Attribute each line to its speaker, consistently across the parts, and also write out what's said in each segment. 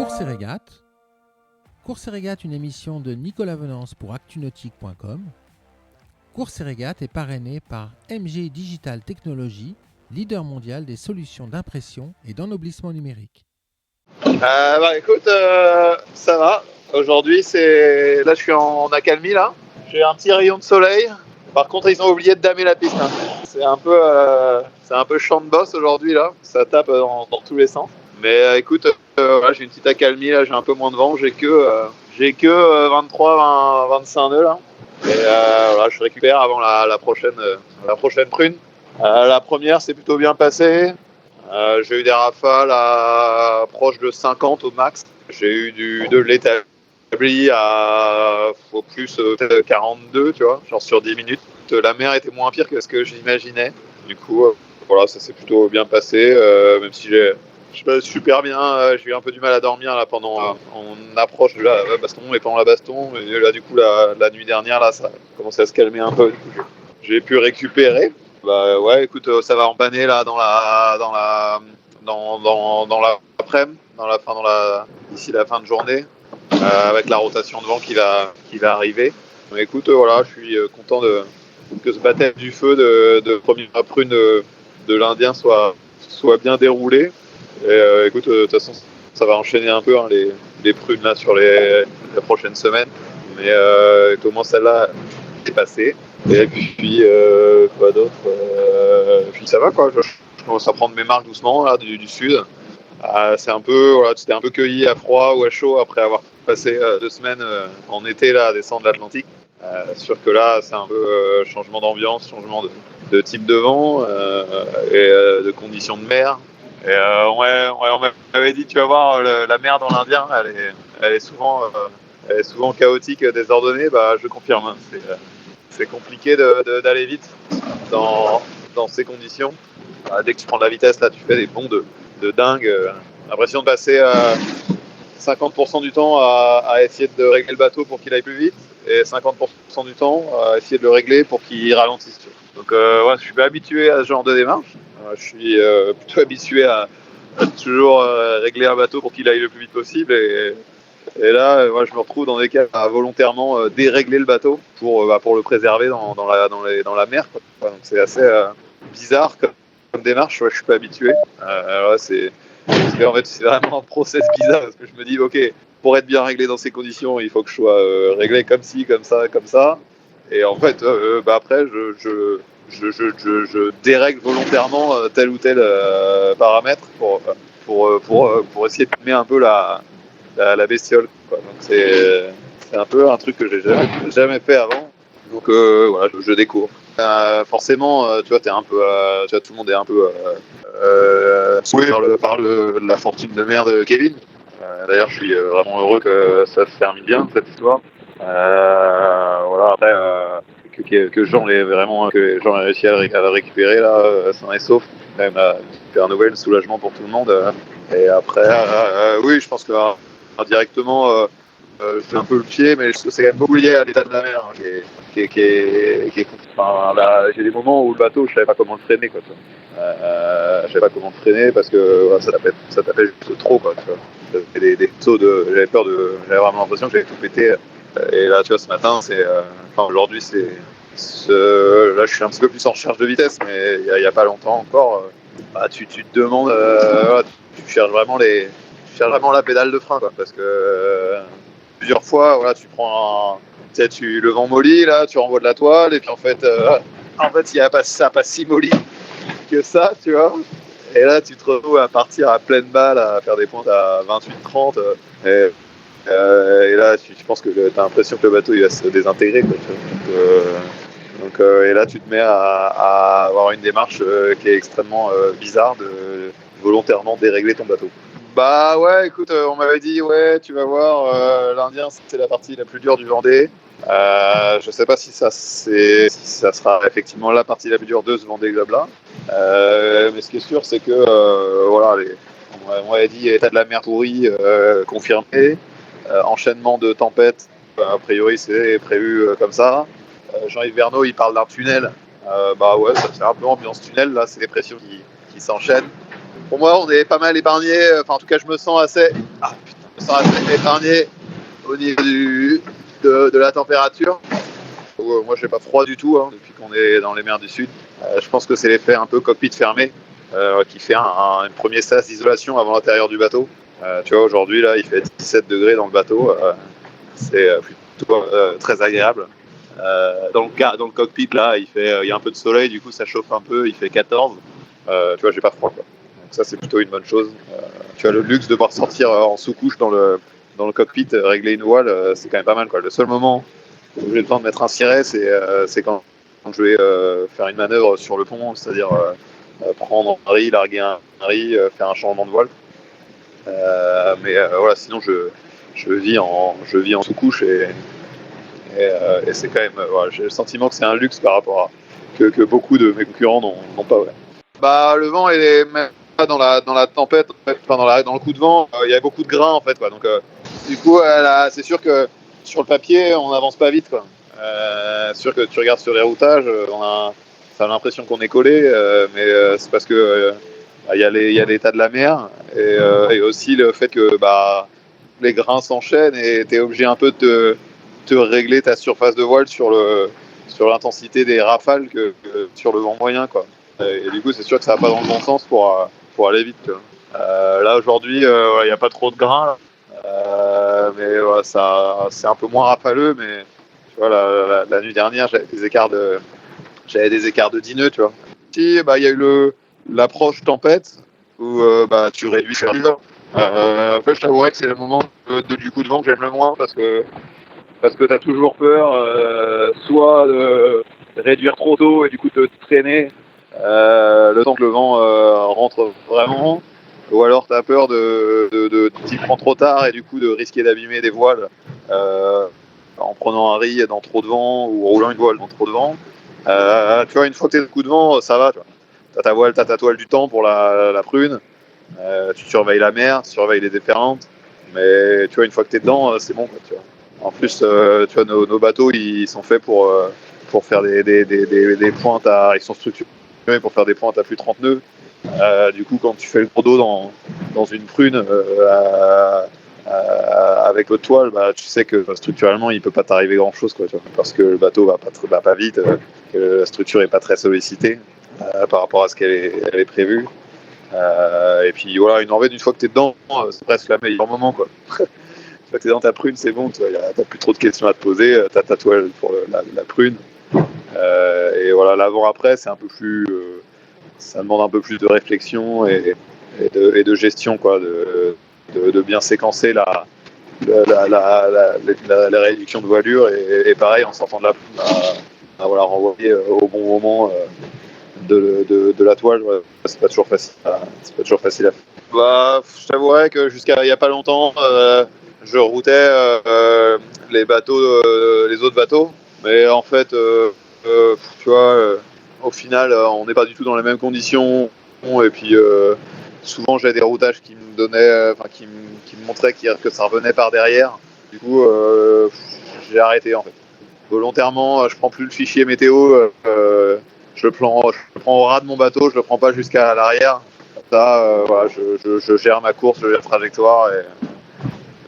Speaker 1: Courses et régates. Courses et régates, une émission de Nicolas Venance pour Actunautique.com. Courses et régates est parrainé par MG Digital Technologies, leader mondial des solutions d'impression et d'ennoblissement numérique.
Speaker 2: Écoute, ça va. Aujourd'hui, là, je suis en accalmie là. J'ai un petit rayon de soleil. Par contre, ils ont oublié de damer la piste. Hein. C'est un peu champ de boss aujourd'hui là. Ça tape dans tous les sens. Mais écoute, voilà, j'ai une petite accalmie là. J'ai un peu moins de vent. J'ai que 23, 25 nœuds là. Et voilà, je récupère avant la prochaine prune. La première s'est plutôt bien passée. J'ai eu des rafales à proche de 50 au max. J'ai eu de l'établi à au plus peut-être 42, tu vois, genre sur 10 minutes. La mer était moins pire que ce que j'imaginais. Du coup, voilà, ça s'est plutôt bien passé, même si je suis pas super bien. J'ai eu un peu du mal à dormir là pendant on approche de la baston et pendant la baston. Et là, du coup, la nuit dernière, là, ça a commencé à se calmer un peu. Du coup, j'ai pu récupérer. Bah ouais, écoute, ça va empanner là dans l'après-midi, d'ici la fin de journée, avec la rotation de vent qui va arriver. Mais écoute, voilà, je suis content que ce baptême du feu de première prune de l'Indien soit bien déroulé. Et écoute, de toute façon, ça va enchaîner un peu hein, les prunes là sur les prochaines semaines. Mais au moins celle-là est passée. Et puis, quoi d'autre puis ça va quoi, je commence à prendre mes marques doucement là, du sud. C'était un peu cueilli à froid ou à chaud après avoir passé 2 semaines en été là, à descendre l'Atlantique. Sûr que là, c'est un peu changement d'ambiance, changement de type de vent et de conditions de mer. Et on m'avait dit, tu vas voir, la mer dans l'Indien, elle est souvent chaotique, désordonnée. Bah, je confirme. Hein, c'est compliqué d'aller vite dans ces conditions. Dès que tu prends de la vitesse, là, tu fais des bonds de dingue. L'impression de passer 50% du temps à essayer de régler le bateau pour qu'il aille plus vite et 50% du temps à essayer de le régler pour qu'il ralentisse. Donc, ouais, je suis pas habitué à ce genre de démarche. Je suis plutôt habitué à toujours régler un bateau pour qu'il aille le plus vite possible. Et là, moi, je me retrouve dans des cas à volontairement dérégler le bateau pour le préserver dans la mer. Quoi. Donc c'est assez bizarre comme démarche. Ouais, je suis pas habitué. En fait, c'est vraiment un process bizarre parce que je me dis, ok, pour être bien réglé dans ces conditions, il faut que je sois réglé comme ci, comme ça, comme ça. Et en fait, après, je dérègle volontairement tel ou tel paramètre pour essayer de mettre un peu la bestiole. Quoi. Donc c'est un peu un truc que j'ai jamais fait avant. Donc voilà, je découvre. Forcément, tu vois, t'es un peu, tu vois, tout le monde est un peu souillé par la fortune de merde de Kevin. D'ailleurs, je suis vraiment heureux que ça se termine bien cette histoire. Voilà, après que Jean ait réussi à le récupérer là, sain et sauf. Quand même super nouvelle, soulagement pour tout le monde. Et après, oui, je pense que indirectement, je fais un peu le pied, mais c'est quand même beaucoup lié à l'état de la mer, hein, j'ai des moments où le bateau, je savais pas comment le freiner, quoi. Je savais pas comment le freiner parce que voilà, ça tapait juste trop, quoi. Tu vois. Des sauts j'avais vraiment l'impression que j'avais tout pété. Et là, tu vois, ce matin, aujourd'hui, là, je suis un petit peu plus en recherche de vitesse, mais il y a pas longtemps encore, tu te demandes, tu cherches vraiment la pédale de frein, quoi, parce que plusieurs fois, voilà, tu prends le vent molly, là, tu renvoies de la toile, et puis en fait, ça a pas si molly que ça, tu vois. Et là, tu te retrouves à partir à pleine balle, à faire des pointes à 28-30. Et là, je pense que tu as l'impression que le bateau il va se désintégrer. Quoi, et là, tu te mets à avoir une démarche qui est extrêmement bizarre de volontairement dérégler ton bateau. Bah ouais, écoute, on m'avait dit, ouais, tu vas voir, l'Indien, c'est la partie la plus dure du Vendée. Je sais pas si ça sera effectivement la partie la plus dure de ce Vendée Globe-là. Mais ce qui est sûr, c'est que, voilà, on m'avait dit état de la mer pourri confirmé, enchaînement de tempêtes, a priori c'est prévu comme ça. Jean-Yves Verneau, il parle d'un tunnel. Bah ouais, ça fait un peu ambiance tunnel, là, c'est les pressions qui s'enchaînent. Pour moi, on est pas mal épargné. Enfin, en tout cas, je me sens assez. Ah putain, ça reste épargné au niveau de la température. Moi, j'ai pas froid du tout depuis qu'on est dans les mers du Sud. Je pense que c'est l'effet un peu cockpit fermé qui fait un premier sas d'isolation avant l'intérieur du bateau. Tu vois, aujourd'hui, là, il fait 17 degrés dans le bateau. C'est plutôt très agréable. Dans le cockpit, là, il y a un peu de soleil, du coup, ça chauffe un peu, il fait 14. Tu vois, j'ai pas froid, quoi. Donc ça, c'est plutôt une bonne chose. Tu as le luxe de pouvoir sortir en sous-couche dans le cockpit, régler une voile, c'est quand même pas mal, quoi. Le seul moment où j'ai le temps de mettre un ciré, c'est quand je vais faire une manœuvre sur le pont, c'est-à-dire prendre un riz, larguer un riz, faire un changement de voile. Mais voilà, sinon je vis en sous-couche et c'est quand même, voilà, j'ai le sentiment que c'est un luxe par rapport à que beaucoup de mes concurrents n'ont pas. Ouais. Bah, le vent est même pas dans la tempête, enfin dans le coup de vent, il y a beaucoup de grains en fait, quoi. Donc du coup, c'est sûr que sur le papier, on n'avance pas vite, quoi. Sûr que tu regardes sur les routages, ça a l'impression qu'on est collé, mais c'est parce que il y a l'état de la mer et aussi le fait que les grains s'enchaînent et tu es obligé un peu de te régler ta surface de voile sur l'intensité des rafales que sur le vent moyen, quoi. Et du coup, c'est sûr que ça va pas dans le bon sens pour aller vite, quoi. Là aujourd'hui, il n'y a pas trop de grains, mais voilà, c'est un peu moins rafaleux, mais tu vois, la nuit dernière, j'avais des écarts de 10 nœuds, tu vois. Si, il y a eu l'approche tempête où tu réduis sur l'heure. En fait, je t'avouerais que c'est le moment du coup de vent que j'aime le moins parce que tu as toujours peur soit de réduire trop tôt et du coup te traîner le temps que le vent rentre vraiment, ou alors tu as peur de t'y prendre trop tard et du coup de risquer d'abîmer des voiles en prenant un riz dans trop de vent ou en roulant une voile dans trop de vent. Tu vois, une fois que tu es dans le coup de vent, ça va. Tu as ta voile, tu as ta toile du temps pour la prune, tu surveilles la mer, tu surveilles les déferlantes, mais tu vois, une fois que tu es dedans, c'est bon, quoi, tu vois. En plus, tu vois, nos bateaux, ils sont faits pour faire des pointes ils sont structurés pour faire des pointes à plus de 30 nœuds. Du coup, quand tu fais le gros dos dans une prune avec votre toile, tu sais que structurellement, il peut pas t'arriver grand chose, quoi, tu vois, parce que le bateau va pas vite, que la structure est pas très sollicitée par rapport à ce qu'elle est prévue. Et puis voilà, une fois que tu es dedans, c'est presque le meilleur moment, quoi. Une fois que tu es dans ta prune, c'est bon, tu n'as plus trop de questions à te poser, tu as ta toile pour la prune. Et voilà, l'avant-après, c'est un peu plus. Ça demande un peu plus de réflexion et de gestion, quoi, de bien séquencer la réduction de voilure et pareil, en sortant de la prune, voilà, renvoyer au bon moment de la toile, ouais. C'est pas toujours facile à faire. Je t'avouerais que jusqu'à il y a pas longtemps, je routais les autres bateaux, mais en fait, tu vois, au final, on n'est pas du tout dans les mêmes conditions, et puis souvent j'ai des routages qui me donnaient, qui me montraient que ça revenait par derrière. Du coup, j'ai arrêté en fait. Volontairement, je prends plus le fichier météo. Je le prends au ras de mon bateau, je le prends pas jusqu'à l'arrière. Comme ça, voilà, je gère ma course, je gère la trajectoire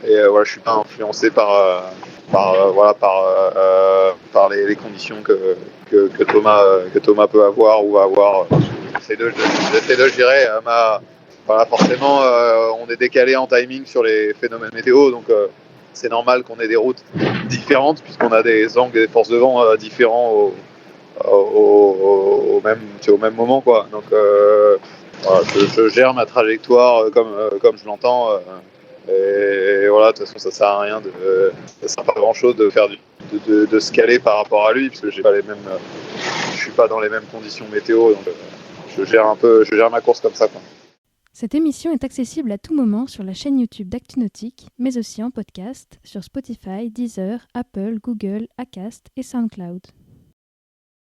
Speaker 2: et voilà, je suis pas influencé par les conditions que Thomas peut avoir ou va avoir. J'essaie de gérer voilà, forcément, on est décalé en timing sur les phénomènes météo, donc c'est normal qu'on ait des routes différentes puisqu'on a des angles et des forces de vent différents au même moment, quoi. Donc voilà, je gère ma trajectoire comme je l'entends. Et voilà, de toute façon, ça sert à rien ça sert pas à grand chose de faire de se caler par rapport à lui, parce que j'ai pas je suis pas dans les mêmes conditions météo, donc je gère ma course comme ça, quoi.
Speaker 3: Cette émission est accessible à tout moment sur la chaîne YouTube d'ActuNautique, mais aussi en podcast sur Spotify, Deezer, Apple, Google, Acast et SoundCloud.